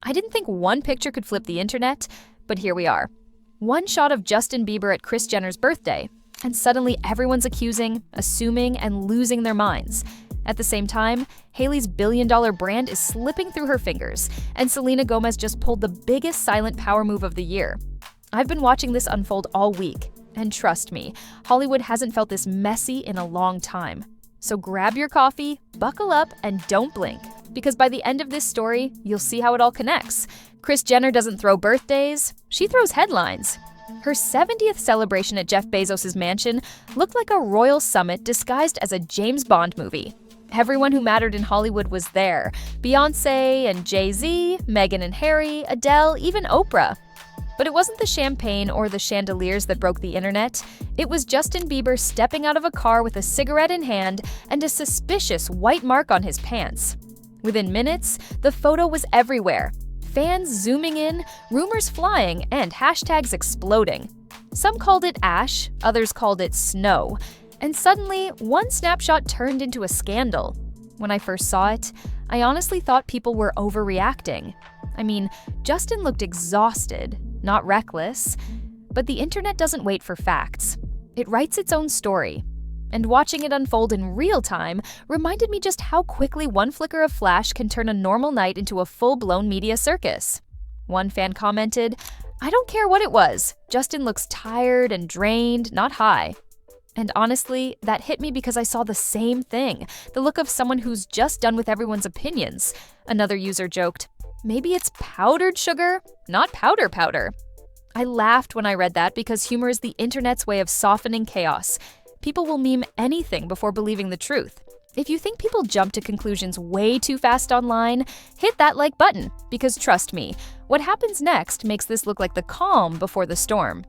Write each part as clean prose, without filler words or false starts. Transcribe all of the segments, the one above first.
I didn't think one picture could flip the internet, but here we are. One shot of Justin Bieber at Kris Jenner's birthday, and suddenly everyone's accusing, assuming, and losing their minds. At the same time, Hailey's billion-dollar brand is slipping through her fingers, and Selena Gomez just pulled the biggest silent power move of the year. I've been watching this unfold all week, and trust me, Hollywood hasn't felt this messy in a long time. So grab your coffee, buckle up, and don't blink, because by the end of this story, you'll see how it all connects. Kris Jenner doesn't throw birthdays, she throws headlines. Her 70th celebration at Jeff Bezos' mansion looked like a royal summit disguised as a James Bond movie. Everyone who mattered in Hollywood was there. Beyoncé and Jay-Z, Meghan and Harry, Adele, even Oprah. But it wasn't the champagne or the chandeliers that broke the internet. It was Justin Bieber stepping out of a car with a cigarette in hand and a suspicious white mark on his pants. Within minutes, the photo was everywhere. Fans zooming in, rumors flying, and hashtags exploding. Some called it ash, others called it snow. And suddenly, one snapshot turned into a scandal. When I first saw it, I honestly thought people were overreacting. I mean, Justin looked exhausted, not reckless. But the internet doesn't wait for facts. It writes its own story. And watching it unfold in real time reminded me just how quickly one flicker of flash can turn a normal night into a full-blown media circus. One fan commented, "I don't care what it was. Justin looks tired and drained, not high." And honestly, that hit me because I saw the same thing, the look of someone who's just done with everyone's opinions. Another user joked, "Maybe it's powdered sugar, not powder powder." I laughed when I read that because humor is the internet's way of softening chaos. People will meme anything before believing the truth. If you think people jump to conclusions way too fast online, hit that like button, because trust me, what happens next makes this look like the calm before the storm.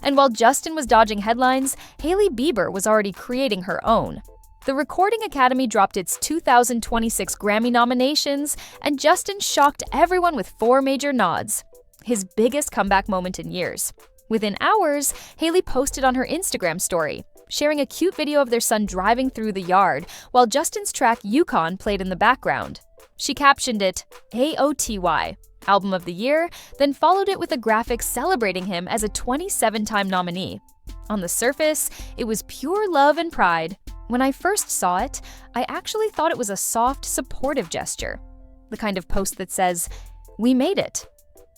And while Justin was dodging headlines, Hailey Bieber was already creating her own. The Recording Academy dropped its 2026 Grammy nominations, and Justin shocked everyone with 4 major nods. His biggest comeback moment in years. Within hours, Hailey posted on her Instagram story, sharing a cute video of their son driving through the yard, while Justin's track Yukon played in the background. She captioned it, AOTY, Album of the Year, then followed it with a graphic celebrating him as a 27-time nominee. On the surface, it was pure love and pride. When I first saw it, I actually thought it was a soft, supportive gesture. The kind of post that says, "We made it."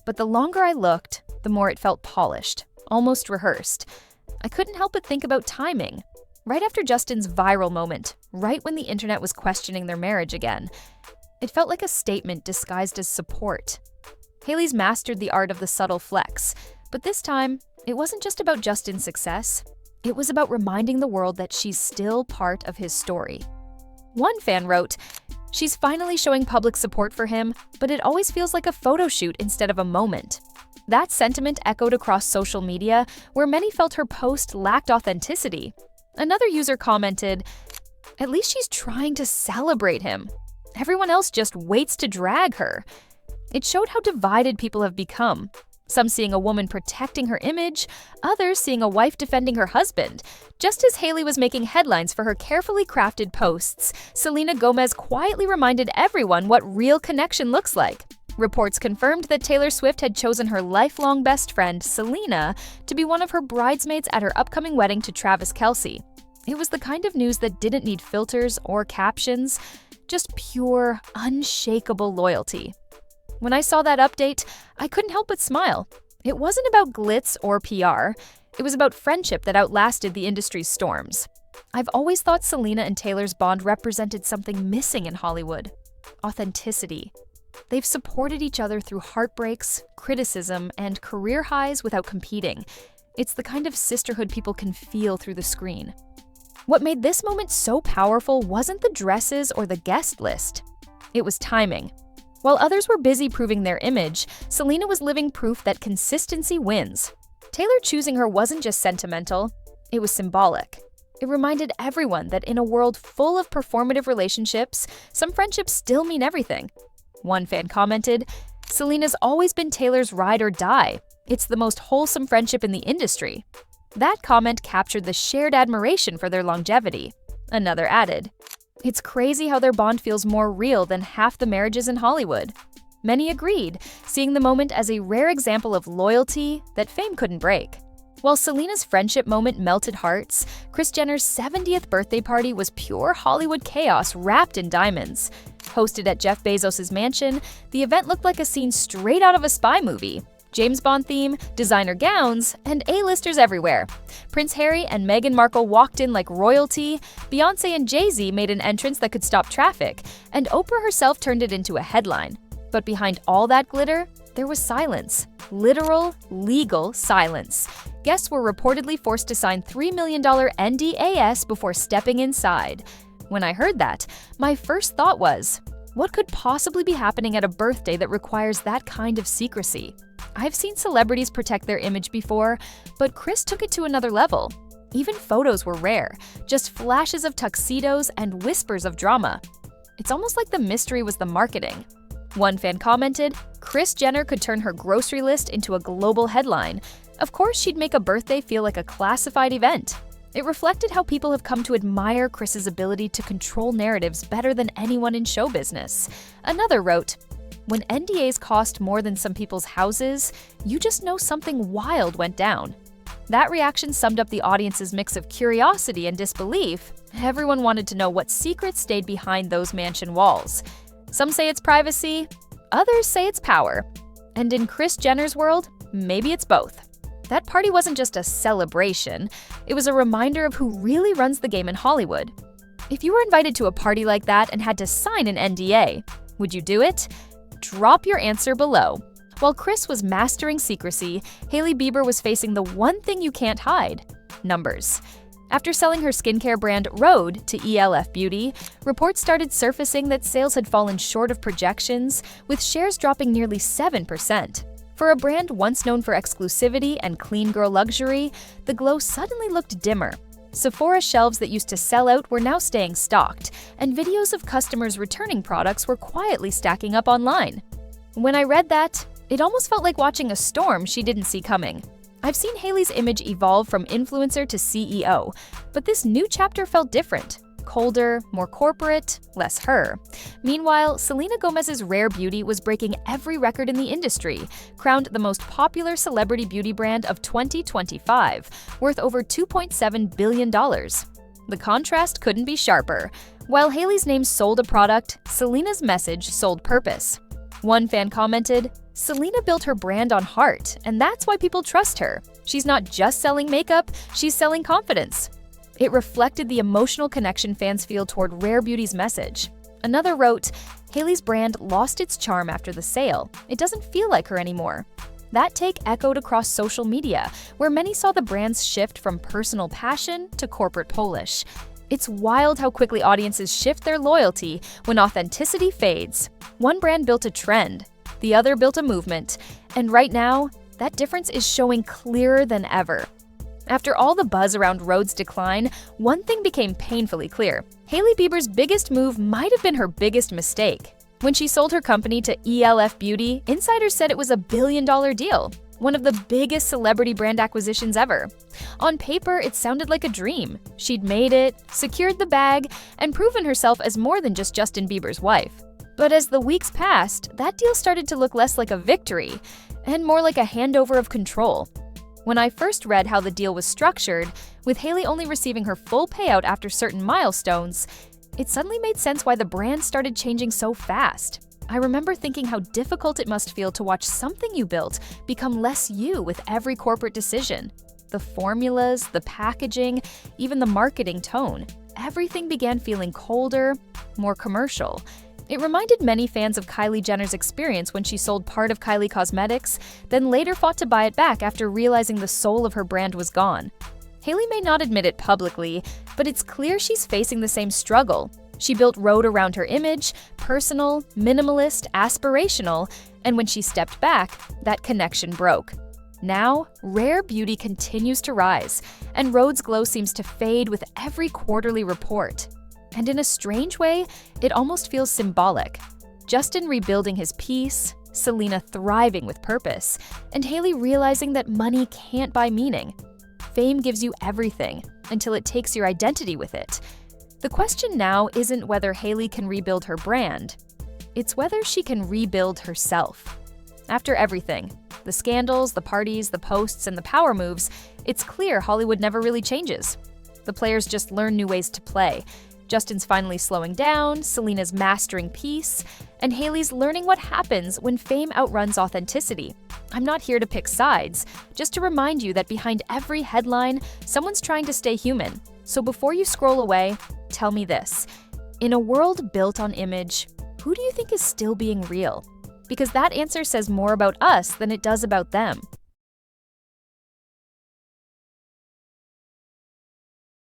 But the longer I looked, the more it felt polished, almost rehearsed. I couldn't help but think about timing. Right after Justin's viral moment, right when the internet was questioning their marriage again, it felt like a statement disguised as support. Hailey's mastered the art of the subtle flex, but this time, it wasn't just about Justin's success. It was about reminding the world that she's still part of his story. One fan wrote, "She's finally showing public support for him, but it always feels like a photo shoot instead of a moment." That sentiment echoed across social media, where many felt her post lacked authenticity. Another user commented, "At least she's trying to celebrate him. Everyone else just waits to drag her." It showed how divided people have become. Some seeing a woman protecting her image, others seeing a wife defending her husband. Just as Hailey was making headlines for her carefully crafted posts, Selena Gomez quietly reminded everyone what real connection looks like. Reports confirmed that Taylor Swift had chosen her lifelong best friend, Selena, to be one of her bridesmaids at her upcoming wedding to Travis Kelce. It was the kind of news that didn't need filters or captions, just pure, unshakable loyalty. When I saw that update, I couldn't help but smile. It wasn't about glitz or PR. It was about friendship that outlasted the industry's storms. I've always thought Selena and Taylor's bond represented something missing in Hollywood: authenticity. They've supported each other through heartbreaks, criticism, and career highs without competing. It's the kind of sisterhood people can feel through the screen. What made this moment so powerful wasn't the dresses or the guest list. It was timing. While others were busy proving their image, Selena was living proof that consistency wins. Taylor choosing her wasn't just sentimental, it was symbolic. It reminded everyone that in a world full of performative relationships, some friendships still mean everything. One fan commented, "Selena's always been Taylor's ride or die. It's the most wholesome friendship in the industry." That comment captured the shared admiration for their longevity. Another added, "It's crazy how their bond feels more real than half the marriages in Hollywood." Many agreed, seeing the moment as a rare example of loyalty that fame couldn't break. While Selena's friendship moment melted hearts, Kris Jenner's 70th birthday party was pure Hollywood chaos wrapped in diamonds. Hosted at Jeff Bezos' mansion, the event looked like a scene straight out of a spy movie. James Bond theme, designer gowns, and A-listers everywhere. Prince Harry and Meghan Markle walked in like royalty, Beyoncé and Jay-Z made an entrance that could stop traffic, and Oprah herself turned it into a headline. But behind all that glitter, there was silence. Literal, legal silence. Guests were reportedly forced to sign $3 million NDAs before stepping inside. When I heard that, my first thought was, what could possibly be happening at a birthday that requires that kind of secrecy? I've seen celebrities protect their image before, but Kris took it to another level. Even photos were rare, just flashes of tuxedos and whispers of drama. It's almost like the mystery was the marketing. One fan commented, Kris Jenner could turn her grocery list into a global headline. Of course, she'd make a birthday feel like a classified event. It reflected how people have come to admire Kris's ability to control narratives better than anyone in show business. Another wrote, when NDAs cost more than some people's houses, you just know something wild went down. That reaction summed up the audience's mix of curiosity and disbelief. Everyone wanted to know what secrets stayed behind those mansion walls. Some say it's privacy, others say it's power. And in Kris Jenner's world, maybe it's both. That party wasn't just a celebration, it was a reminder of who really runs the game in Hollywood. If you were invited to a party like that and had to sign an NDA, would you do it? Drop your answer below. While Kris was mastering secrecy, Hailey Bieber was facing the one thing you can't hide: numbers. After selling her skincare brand Rhode to Rhode Beauty, reports started surfacing that sales had fallen short of projections, with shares dropping nearly 7%. For a brand once known for exclusivity and clean girl luxury, the glow suddenly looked dimmer. Sephora shelves that used to sell out were now staying stocked, and videos of customers returning products were quietly stacking up online. When I read that, it almost felt like watching a storm she didn't see coming. I've seen Hailey's image evolve from influencer to CEO, but this new chapter felt different. Colder, more corporate, less her. Meanwhile, Selena Gomez's Rare Beauty was breaking every record in the industry, crowned the most popular celebrity beauty brand of 2025, worth over $2.7 billion. The contrast couldn't be sharper. While Hailey's name sold a product, Selena's message sold purpose. One fan commented, Selena built her brand on heart, and that's why people trust her. She's not just selling makeup, she's selling confidence. It reflected the emotional connection fans feel toward Rare Beauty's message. Another wrote, Hailey's brand lost its charm after the sale. It doesn't feel like her anymore. That take echoed across social media, where many saw the brand's shift from personal passion to corporate polish. It's wild how quickly audiences shift their loyalty when authenticity fades. One brand built a trend, the other built a movement, and right now, that difference is showing clearer than ever. After all the buzz around Rhode's decline, one thing became painfully clear. Hailey Bieber's biggest move might have been her biggest mistake. When she sold her company to Rhode Beauty, insiders said it was a billion-dollar deal, one of the biggest celebrity brand acquisitions ever. On paper, it sounded like a dream. She'd made it, secured the bag, and proven herself as more than just Justin Bieber's wife. But as the weeks passed, that deal started to look less like a victory and more like a handover of control. When I first read how the deal was structured, with Hailey only receiving her full payout after certain milestones, it suddenly made sense why the brand started changing so fast. I remember thinking how difficult it must feel to watch something you built become less you with every corporate decision. The formulas, the packaging, even the marketing tone, everything began feeling colder, more commercial. It reminded many fans of Kylie Jenner's experience when she sold part of Kylie Cosmetics, then later fought to buy it back after realizing the soul of her brand was gone. Hailey may not admit it publicly, but it's clear she's facing the same struggle. She built Rhode around her image, personal, minimalist, aspirational, and when she stepped back, that connection broke. Now, Rare Beauty continues to rise, and Rhode's glow seems to fade with every quarterly report. And in a strange way, it almost feels symbolic. Justin rebuilding his peace, Selena thriving with purpose, and Hailey realizing that money can't buy meaning. Fame gives you everything until it takes your identity with it. The question now isn't whether Hailey can rebuild her brand. It's whether she can rebuild herself. After everything, the scandals, the parties, the posts, and the power moves, it's clear Hollywood never really changes. The players just learn new ways to play. Justin's finally slowing down, Selena's mastering peace, and Hailey's learning what happens when fame outruns authenticity. I'm not here to pick sides, just to remind you that behind every headline, someone's trying to stay human. So before you scroll away, tell me this. In a world built on image, who do you think is still being real? Because that answer says more about us than it does about them.